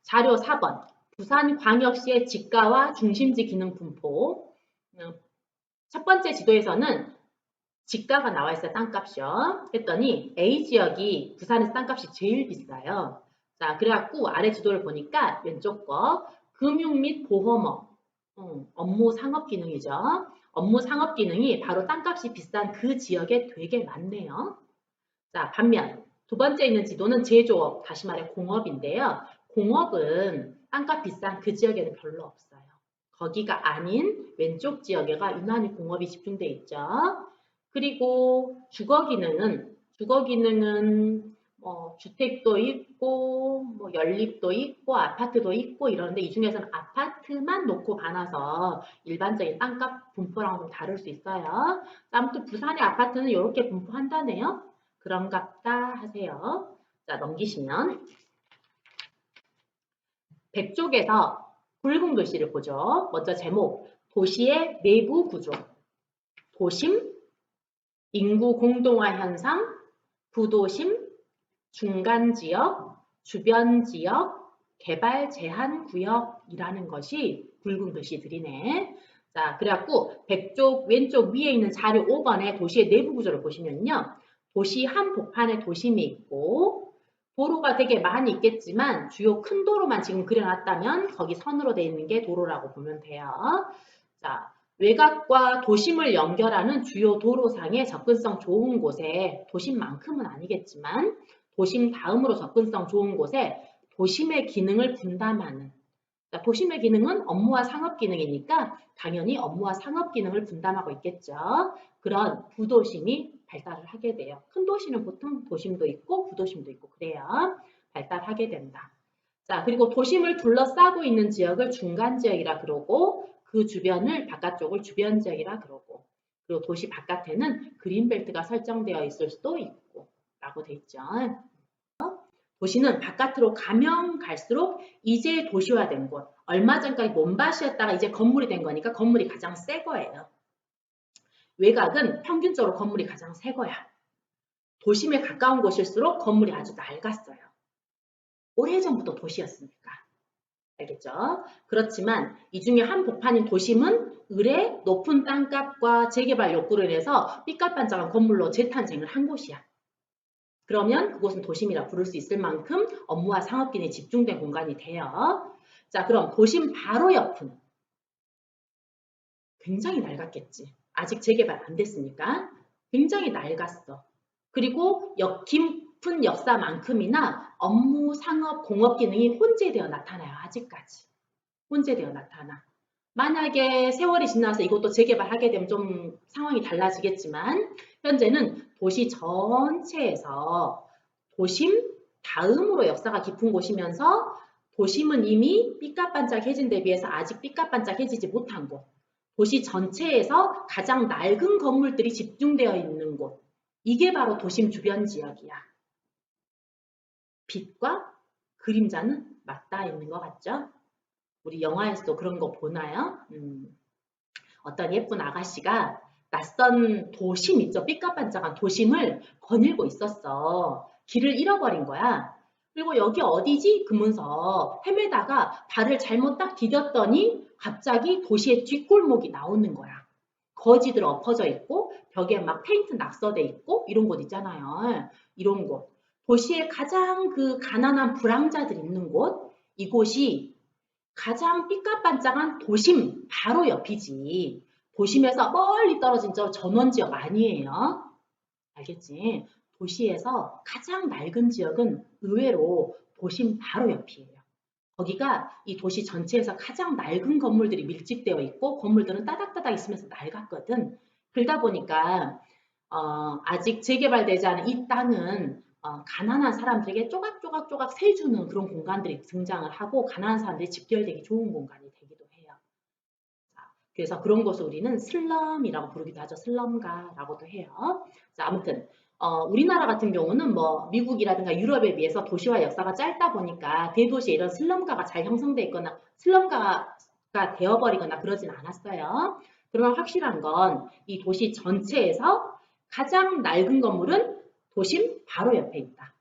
자료 4번 부산광역시의 지가와 중심지 기능 분포. 첫 번째 지도에서는 지가가 나와 있어요. 땅값이요. 했더니 A 지역이 부산에서 땅값이 제일 비싸요. 자, 그래갖고 아래 지도를 보니까 왼쪽 거 금융 및 보험업 업무 상업 기능이죠. 업무 상업 기능이 바로 땅값이 비싼 그 지역에 되게 많네요. 자, 반면 두 번째 있는 지도는 제조업, 다시 말해 공업인데요. 공업은 땅값 비싼 그 지역에는 별로 없어요. 거기가 아닌 왼쪽 지역에가 유난히 공업이 집중돼 있죠. 그리고 주거 기능은 주택도 있고 뭐 연립도 있고 아파트도 있고 이런데 이 중에서는 아파트만 놓고 봐놔서 일반적인 땅값 분포랑 좀 다를 수 있어요. 아무튼 부산의 아파트는 이렇게 분포한다네요. 그런갑다 하세요. 자, 넘기시면 100쪽에서 붉은 글씨를 보죠. 먼저 제목, 도시의 내부 구조, 도심, 인구 공동화 현상, 부도심, 중간지역, 주변지역, 개발 제한 구역이라는 것이 붉은 글씨들이네. 자, 그래갖고 100쪽 왼쪽 위에 있는 자료 5번의 도시의 내부 구조를 보시면요. 도시 한복판에 도심이 있고 도로가 되게 많이 있겠지만 주요 큰 도로만 지금 그려놨다면 거기 선으로 되어 있는 게 도로라고 보면 돼요. 자, 외곽과 도심을 연결하는 주요 도로상의 접근성 좋은 곳에 도심만큼은 아니겠지만 도심 다음으로 접근성 좋은 곳에 도심의 기능을 분담하는 도심의 기능은 업무와 상업 기능이니까 당연히 업무와 상업 기능을 분담하고 있겠죠. 그런 부도심이 발달을 하게 돼요. 큰 도시는 보통 도심도 있고 부도심도 있고 그래요. 발달하게 된다. 자, 그리고 도심을 둘러싸고 있는 지역을 중간지역이라 그러고 그 주변을 바깥쪽을 주변지역이라 그러고 그리고 도시 바깥에는 그린벨트가 설정되어 있을 수도 있고 라고 돼 있죠. 도시는 바깥으로 가면 갈수록 이제 도시화된 곳. 얼마 전까지 논밭이었다가 이제 건물이 된 거니까 건물이 가장 새 거예요. 외곽은 평균적으로 건물이 가장 새 거야. 도심에 가까운 곳일수록 건물이 아주 낡았어요. 오래전부터 도시였으니까. 알겠죠? 그렇지만 이 중에 한 복판인 도심은 을의 높은 땅값과 재개발 욕구로 인해서 삐까뻔쩍한 건물로 재탄생을 한 곳이야. 그러면 그곳은 도심이라 부를 수 있을 만큼 업무와 상업기능이 집중된 공간이 돼요. 자, 그럼 도심 바로 옆은 굉장히 낡았겠지. 아직 재개발 안 됐으니까. 굉장히 낡았어. 그리고 깊은 역사만큼이나 업무, 상업, 공업 기능이 혼재되어 나타나요. 아직까지. 혼재되어 나타나. 만약에 세월이 지나서 이것도 재개발하게 되면 좀 상황이 달라지겠지만 현재는 도시 전체에서 도심 다음으로 역사가 깊은 곳이면서 도심은 이미 삐까반짝해진 데 비해서 아직 삐까반짝해지지 못한 곳. 도시 전체에서 가장 낡은 건물들이 집중되어 있는 곳. 이게 바로 도심 주변 지역이야. 빛과 그림자는 맞닿아 있는 것 같죠? 우리 영화에서도 그런 거 보나요? 어떤 예쁜 아가씨가 낯선 도심 있죠? 삐까반짝한 도심을 거닐고 있었어. 길을 잃어버린 거야. 그리고 여기 어디지? 그러면서 헤매다가 발을 잘못 딱 디뎠더니 갑자기 도시의 뒷골목이 나오는 거야. 거지들 엎어져 있고 벽에 막 페인트 낙서돼 있고 이런 곳 있잖아요. 이런 곳. 도시의 가장 그 가난한 불황자들 있는 곳. 이곳이 가장 삐까반짝한 도심 바로 옆이지. 도심에서 멀리 떨어진 저 전원지역 아니에요. 알겠지? 도시에서 가장 낡은 지역은 의외로 도심 바로 옆이에요. 거기가 이 도시 전체에서 가장 낡은 건물들이 밀집되어 있고 건물들은 따닥따닥 있으면서 낡았거든. 그러다 보니까 아직 재개발되지 않은 이 땅은 가난한 사람들에게 쪼각쪼각쪼각 세주는 그런 공간들이 등장을 하고 가난한 사람들이 집결되기 좋은 공간이 되기도 해요. 자, 그래서 그런 곳을 우리는 슬럼이라고 부르기도 하죠. 슬럼가라고도 해요. 자, 아무튼 우리나라 같은 경우는 뭐 미국이라든가 유럽에 비해서 도시화 역사가 짧다 보니까 대도시에 이런 슬럼가가 잘 형성돼 있거나 슬럼가가 되어버리거나 그러진 않았어요. 그러나 확실한 건 이 도시 전체에서 가장 낡은 건물은 도심 바로 옆에 있다.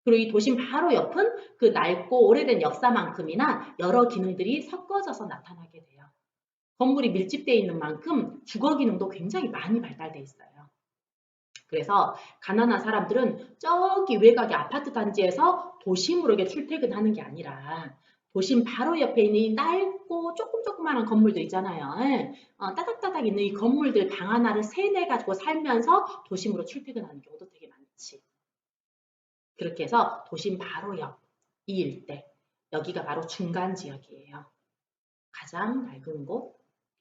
그리고 이 도심 바로 옆은 그 낡고 오래된 역사만큼이나 여러 기능들이 섞어져서 나타나게 돼요. 건물이 밀집되어 있는 만큼 주거 기능도 굉장히 많이 발달되어 있어요. 그래서 가난한 사람들은 저기 외곽의 아파트 단지에서 도심으로 이렇게 출퇴근하는 게 아니라 도심 바로 옆에 있는 이 낡고 조그만한 건물들 있잖아요. 따닥따닥 있는 이 건물들 방 하나를 세내 가지고 살면서 도심으로 출퇴근하는 경우도 되게 많지. 그렇게 해서 도심 바로 옆 이 일대 여기가 바로 중간 지역이에요. 가장 낡은 곳,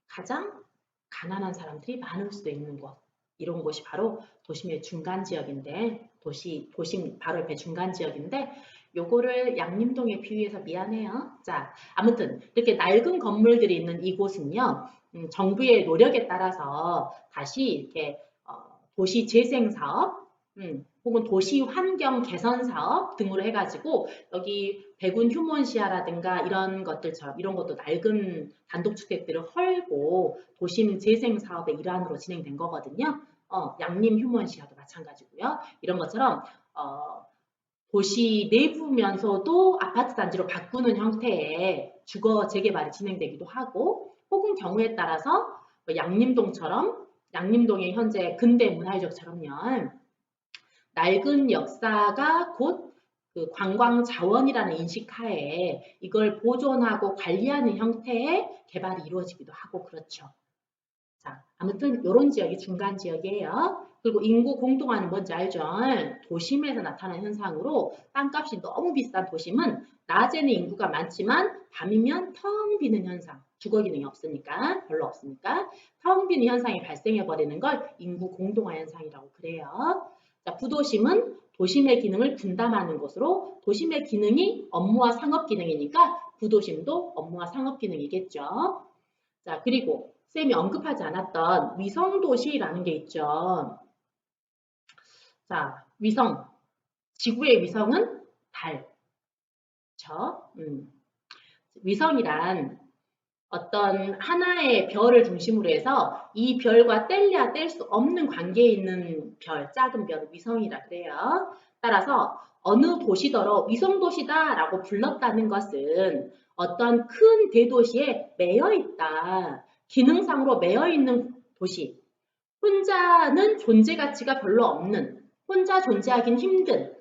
가장 가난한 사람들이 많을 수도 있는 곳. 이런 곳이 바로 도심의 중간 지역인데, 도심 바로 옆에 중간 지역인데, 요거를 양림동에 비유해서 미안해요. 자, 아무튼 이렇게 낡은 건물들이 있는 이곳은요, 정부의 노력에 따라서 다시 이렇게 도시 재생 사업, 혹은 도시 환경 개선 사업 등으로 해가지고 여기 백운 휴먼시아라든가 이런 것들처럼 이런 것도 낡은 단독주택들을 헐고 도심 재생 사업의 일환으로 진행된 거거든요. 양림 휴먼시아도 마찬가지고요. 이런 것처럼 도시 내부면서도 아파트 단지로 바꾸는 형태의 주거 재개발이 진행되기도 하고 혹은 경우에 따라서 뭐 양림동처럼 양림동의 현재 근대문화유적처럼요. 낡은 역사가 곧 그 관광 자원이라는 인식 하에 이걸 보존하고 관리하는 형태의 개발이 이루어지기도 하고 그렇죠. 자, 아무튼 이런 지역이 중간 지역이에요. 그리고 인구 공동화는 뭔지 알죠? 도심에서 나타나는 현상으로 땅값이 너무 비싼 도심은 낮에는 인구가 많지만 밤이면 텅 비는 현상, 주거 기능이 없으니까, 별로 없으니까 텅 비는 현상이 발생해 버리는 걸 인구 공동화 현상이라고 그래요. 자, 부도심은 도심의 기능을 분담하는 곳으로 도심의 기능이 업무와 상업 기능이니까 부도심도 업무와 상업 기능이겠죠. 자, 그리고 쌤이 언급하지 않았던 위성도시라는 게 있죠. 자, 위성. 지구의 위성은 달. 그쵸? 위성이란 어떤 하나의 별을 중심으로 해서 이 별과 뗄래야 뗄 수 없는 관계에 있는 별, 작은 별을 위성이라 그래요. 따라서 어느 도시더러 위성도시다라고 불렀다는 것은 어떤 큰 대도시에 매여 있다. 기능상으로 매여 있는 도시. 혼자는 존재 가치가 별로 없는, 혼자 존재하긴 힘든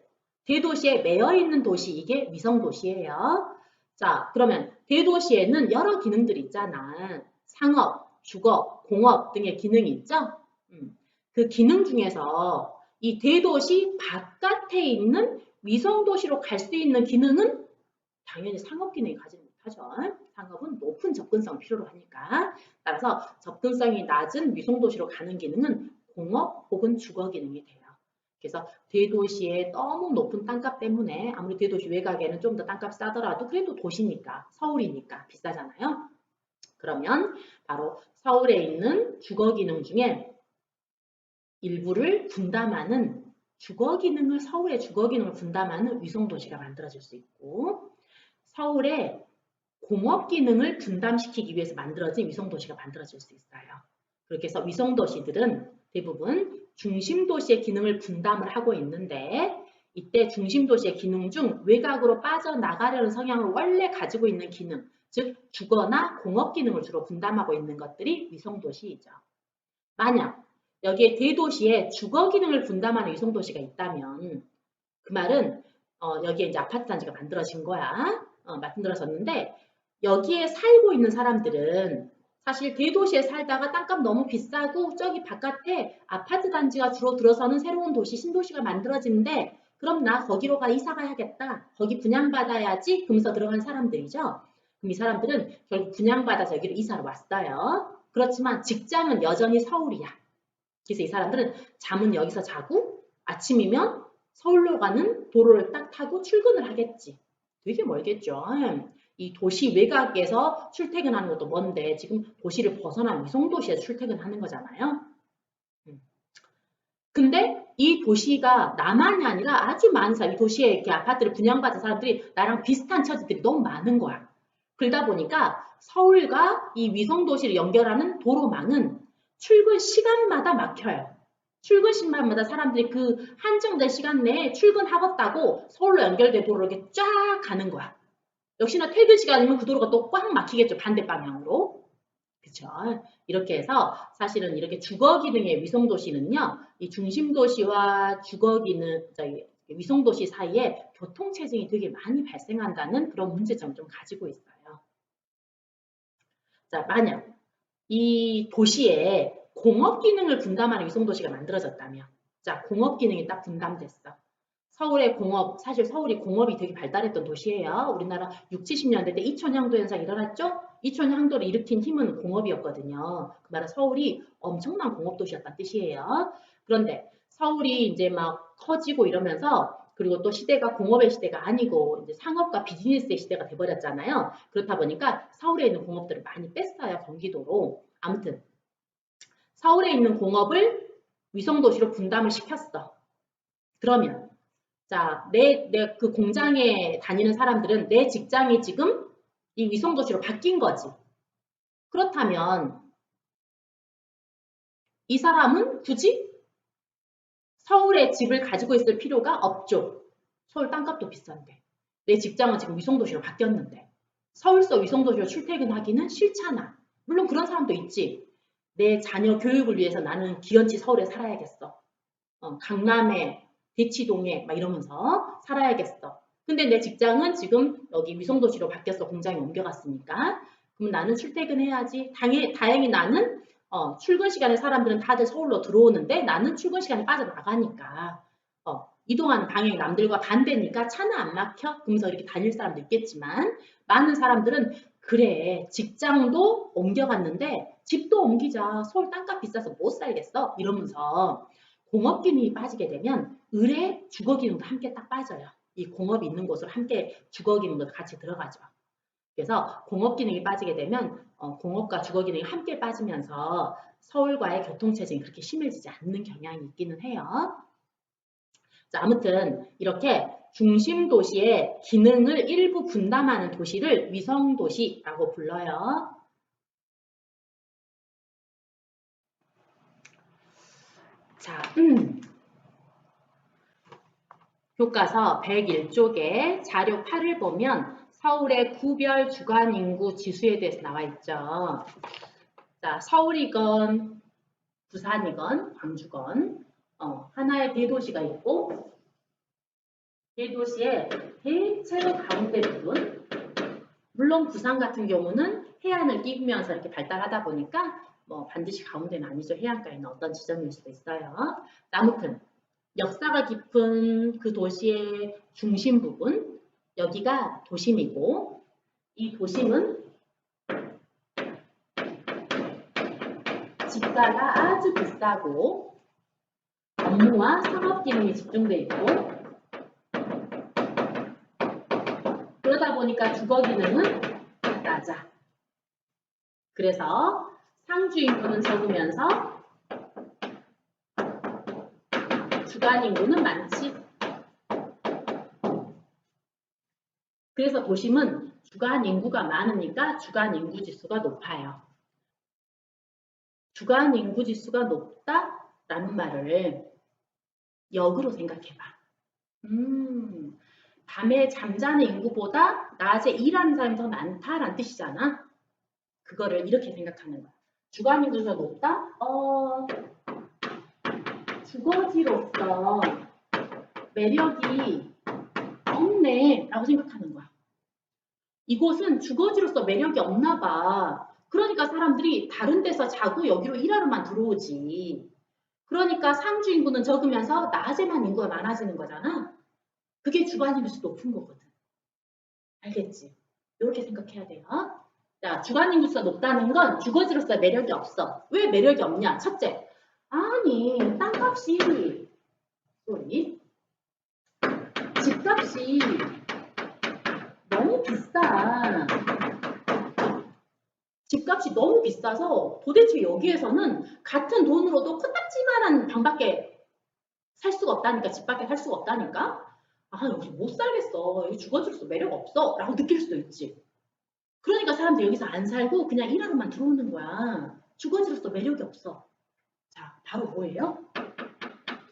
대도시에 매여 있는 도시, 이게 위성도시예요. 자, 그러면 대도시에는 여러 기능들이 있잖아. 상업, 주거, 공업 등의 기능이 있죠? 그 기능 중에서 이 대도시 바깥에 있는 위성도시로 갈 수 있는 기능은 당연히 상업 기능이 가지 못하죠. 상업은 높은 접근성 필요로 하니까. 따라서 접근성이 낮은 위성도시로 가는 기능은 공업 혹은 주거 기능이 돼요. 그래서 대도시의 너무 높은 땅값 때문에 아무리 대도시 외곽에는 좀 더 땅값 싸더라도 그래도 도시니까 서울이니까 비싸잖아요. 그러면 바로 서울에 있는 주거 기능 중에 일부를 분담하는 서울의 주거 기능을 분담하는 위성도시가 만들어질 수 있고 서울의 공업 기능을 분담시키기 위해서 만들어진 위성도시가 만들어질 수 있어요. 그렇게 해서 위성도시들은 대부분 중심도시의 기능을 분담을 하고 있는데 이때 중심도시의 기능 중 외곽으로 빠져나가려는 성향을 원래 가지고 있는 기능, 즉 주거나 공업 기능을 주로 분담하고 있는 것들이 위성도시이죠. 만약 여기에 대도시에 주거 기능을 분담하는 위성도시가 있다면 그 말은 여기에 이제 아파트 단지가 만들어진 거야. 만들어졌는데 여기에 살고 있는 사람들은 사실 대도시에 살다가 땅값 너무 비싸고 저기 바깥에 아파트 단지가 주로 들어서는 새로운 도시, 신도시가 만들어지는데 그럼 나 거기로 이사 가야겠다. 거기 분양받아야지. 그러면서 들어간 사람들이죠. 그럼 이 사람들은 결국 분양받아서 여기로 이사를 왔어요. 그렇지만 직장은 여전히 서울이야. 그래서 이 사람들은 잠은 여기서 자고 아침이면 서울로 가는 도로를 딱 타고 출근을 하겠지. 되게 멀겠죠. 이 도시 외곽에서 출퇴근하는 것도 먼데 지금 도시를 벗어난 위성도시에서 출퇴근하는 거잖아요. 근데 이 도시가 나만이 아니라 아주 많은 사람, 이 도시에 이렇게 아파트를 분양받은 사람들이 나랑 비슷한 처지들이 너무 많은 거야. 그러다 보니까 서울과 이 위성도시를 연결하는 도로망은 출근 시간마다 막혀요. 출근 시간마다 사람들이 그 한정된 시간 내에 출근하겠다고 서울로 연결된 도로를 이렇게 쫙 가는 거야. 역시나 퇴근 시간이면 그 도로가 또 꽉 막히겠죠. 반대 방향으로. 그쵸? 이렇게 해서 사실은 이렇게 주거 기능의 위성도시는요. 이 중심도시와 주거 기능, 위성도시 사이에 교통체증이 되게 많이 발생한다는 그런 문제점을 좀 가지고 있어요. 자, 만약 이 도시에 공업 기능을 분담하는 위성도시가 만들어졌다면 자, 공업 기능이 딱 분담됐어. 서울의 공업, 사실 서울이 공업이 되게 발달했던 도시예요. 우리나라 6, 70년대 때 이촌향도 현상 일어났죠? 이촌향도를 일으킨 힘은 공업이었거든요. 그 말은 서울이 엄청난 공업도시였다는 뜻이에요. 그런데 서울이 이제 막 커지고 이러면서 그리고 또 시대가 공업의 시대가 아니고 이제 상업과 비즈니스의 시대가 돼버렸잖아요. 그렇다 보니까 서울에 있는 공업들을 많이 뺐어요. 경기도로. 아무튼 서울에 있는 공업을 위성도시로 분담을 시켰어. 그러면 자, 그 공장에 다니는 사람들은 내 직장이 지금 이 위성도시로 바뀐 거지. 그렇다면 이 사람은 굳이 서울에 집을 가지고 있을 필요가 없죠. 서울 땅값도 비싼데. 내 직장은 지금 위성도시로 바뀌었는데. 서울서 위성도시로 출퇴근하기는 싫잖아. 물론 그런 사람도 있지. 내 자녀 교육을 위해서 나는 기현치 서울에 살아야겠어. 강남에, 대치동에 막 이러면서 살아야겠어. 근데 내 직장은 지금 여기 위성도시로 바뀌어서 공장에 옮겨갔으니까 그럼 나는 출퇴근해야지. 다행히 나는 출근 시간에 사람들은 다들 서울로 들어오는데 나는 출근 시간에 빠져나가니까 이동하는 방향이 남들과 반대니까 차는 안 막혀. 그러면서 이렇게 다닐 사람도 있겠지만 많은 사람들은 그래 직장도 옮겨갔는데 집도 옮기자. 서울 땅값 비싸서 못 살겠어. 이러면서 공업 기능이 빠지게 되면 을의 주거 기능도 함께 딱 빠져요. 이 공업이 있는 곳으로 함께 주거 기능도 같이 들어가죠. 그래서 공업 기능이 빠지게 되면 공업과 주거 기능이 함께 빠지면서 서울과의 교통체증이 그렇게 심해지지 않는 경향이 있기는 해요. 자, 아무튼 이렇게 중심 도시의 기능을 일부 분담하는 도시를 위성도시라고 불러요. 자, 교과서 101쪽에 자료 8을 보면 서울의 구별 주간 인구 지수에 대해서 나와 있죠. 자, 서울이건 부산이건 광주건 하나의 대도시가 있고 대도시의 대체로 가운데 부분 물론 부산 같은 경우는 해안을 끼면서 이렇게 발달하다 보니까 뭐 반드시 가운데는 아니죠. 해안가에 있는 어떤 지점일 수도 있어요. 아무튼 역사가 깊은 그 도시의 중심 부분 여기가 도심이고 이 도심은 집가가 아주 비싸고 업무와 상업 기능이 집중돼 있고 그러다 보니까 주거 기능은 낮아. 그래서 상주 인구는 적으면서 주간 인구는 많지. 그래서 도심은 주간 인구가 많으니까 주간 인구 지수가 높아요. 주간 인구 지수가 높다라는 말을 역으로 생각해봐. 밤에 잠자는 인구보다 낮에 일하는 사람이 더 많다라는 뜻이잖아. 그거를 이렇게 생각하는 거야. 주간 인구 지수가 높다? 주거지로서 매력이 없네 라고 생각하는 거야. 이곳은 주거지로서 매력이 없나 봐. 그러니까 사람들이 다른 데서 자고 여기로 일하러만 들어오지. 그러니까 상주 인구는 적으면서 낮에만 인구가 많아지는 거잖아. 그게 주간 인구 수 높은 거거든. 알겠지? 이렇게 생각해야 돼요. 자, 주간 인구 수가 높다는 건 주거지로서 매력이 없어. 왜 매력이 없냐? 첫째, 아니 땅값이 집값이 너무 비싸. 집값이 너무 비싸서 도대체 여기에서는 같은 돈으로도 코딱지만한 방밖에 살 수가 없다니까, 집 밖에 살 수가 없다니까. 아, 여기 못 살겠어. 여기 주거지로서 매력 없어. 라고 느낄 수도 있지. 그러니까 사람들이 여기서 안 살고 그냥 일하러만 들어오는 거야. 주거지로서 매력이 없어. 자, 바로 뭐예요?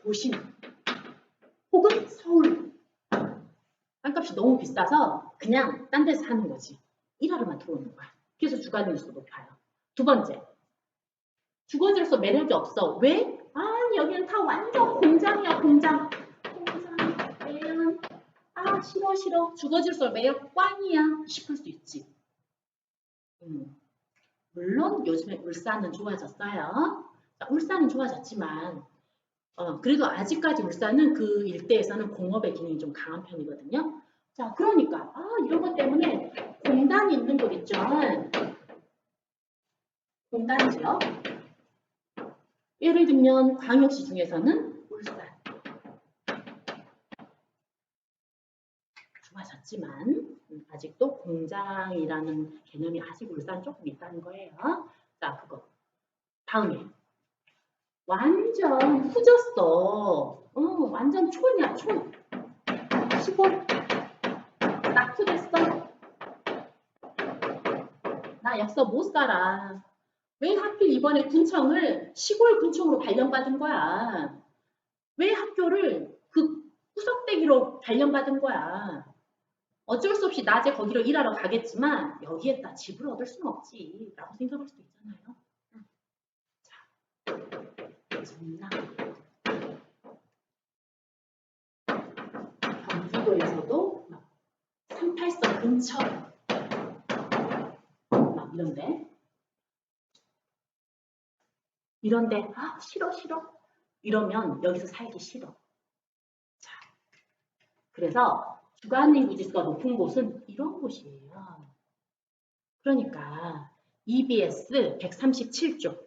도심 혹은 서울. 땅값이 너무 비싸서 그냥 딴 데서 사는 거지. 일하러만 들어오는 거야. 그래서 주간 인구수가 높아요. 두 번째, 주거지로서 매력이 없어. 왜? 아니 여기는 다 완전 공장이야, 공장. 공장, 아 싫어. 주거지로서 매력 꽝이야 싶을 수 있지. 물론 요즘에 울산은 좋아졌어요. 울산은 좋아졌지만 그래도 아직까지 울산은 그 일대에서는 공업의 기능이 좀 강한 편이거든요. 자, 그러니까 이런 것 때문에 공단이 있는 곳 있죠. 공단 지역. 예를 들면 광역시 중에서는 울산. 좋아졌지만 아직도 공장이라는 개념이 아직 울산 조금 있다는 거예요. 자, 그거. 다음에 완전 후졌어. 완전 촌이야, 촌. 시골. 낙후됐어. 나 여기서 못 살아. 왜 하필 이번에 군청을 시골 군청으로 발령받은 거야? 왜 학교를 그 구석대기로 발령받은 거야? 어쩔 수 없이 낮에 거기로 일하러 가겠지만 여기에다 집을 얻을 수는 없지 라고 생각할 수도 있잖아요. 자, 전남. 경기도에서도 38선 근처 막 이런데 싫어 이러면 여기서 살기 싫어. 자, 그래서 주간 인구 지수가 높은 곳은 이런 곳이에요. 그러니까 EBS 137쪽.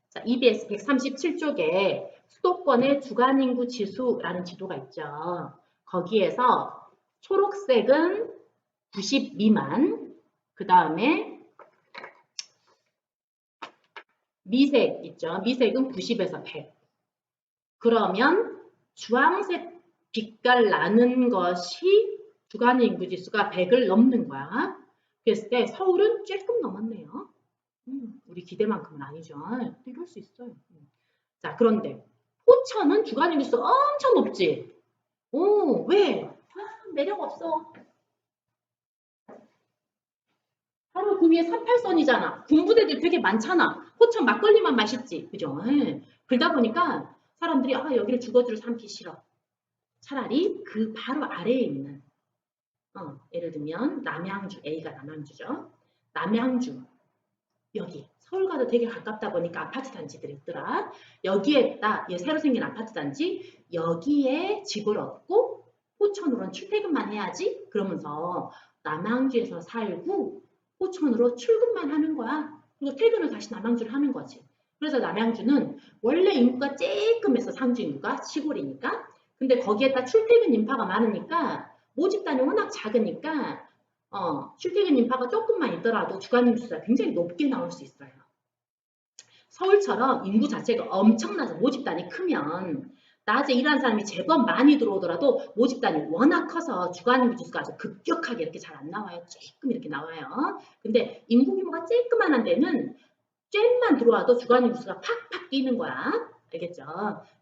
자, EBS 137쪽에 수도권의 주간 인구 지수라는 지도가 있죠. 거기에서 초록색은 90 미만, 그 다음에 미색 있죠. 미색은 90에서 100. 그러면 주황색 빛깔 나는 것이 주간 인구 지수가 100을 넘는 거야. 그랬을 때 서울은 조금 넘었네요. 우리 기대만큼은 아니죠. 이럴 수 있어요. 자, 그런데 포천은 주간 인구 지수가 엄청 높지. 오, 왜? 매력 없어. 바로 그 위에 38선이잖아. 군부대들 되게 많잖아. 포천 막걸리만 맛있지. 그죠? 그러다 보니까 사람들이 여기를 주거지로 삼기 싫어. 차라리 그 바로 아래에 있는 예를 들면 남양주, A가 남양주죠. 남양주 여기 서울과도 되게 가깝다 보니까 아파트 단지들이 있더라. 여기에 딱 새로 생긴 아파트 단지 여기에 집을 얻고 포천으로는 출퇴근만 해야지 그러면서 남양주에서 살고 포천으로 출근만 하는 거야. 그리고 퇴근을 다시 남양주를 하는 거지. 그래서 남양주는 원래 인구가 쬐끔해서 상주 인구가 시골이니까. 근데 거기에다 출퇴근 인파가 많으니까 모집단이 워낙 작으니까 출퇴근 인파가 조금만 있더라도 주간인구수가 굉장히 높게 나올 수 있어요. 서울처럼 인구 자체가 엄청나죠. 모집단이 크면 낮에 일하는 사람이 제법 많이 들어오더라도 모집단이 워낙 커서 주간인구지수가 아주 급격하게 이렇게 잘 안 나와요. 조금 이렇게 나와요. 근데 인구 규모가 쬐끄만한 데는 쬐만 들어와도 주간인구수가 팍팍 뛰는 거야. 알겠죠?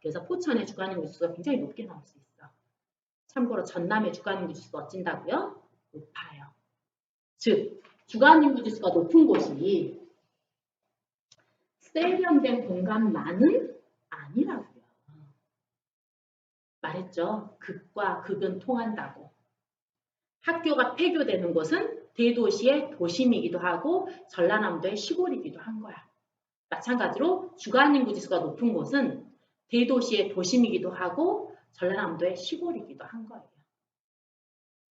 그래서 포천의 주간인구수가 굉장히 높게 나올 수 있어. 참고로 전남의 주간인구지수가 어찐다고요? 높아요. 즉 주간인구지수가 높은 곳이 세련된 공간만은 아니라고요. 말했죠. 극과 극은 통한다고. 학교가 폐교되는 곳은 대도시의 도심이기도 하고 전라남도의 시골이기도 한 거야. 마찬가지로 주간인구지수가 높은 곳은 대도시의 도심이기도 하고 전라남도의 시골이기도 한 거예요.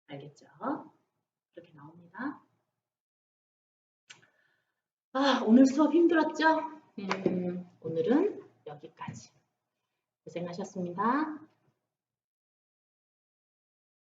알겠죠? 그렇게 나옵니다. 오늘 수업 힘들었죠? 오늘은 여기까지. 고생하셨습니다.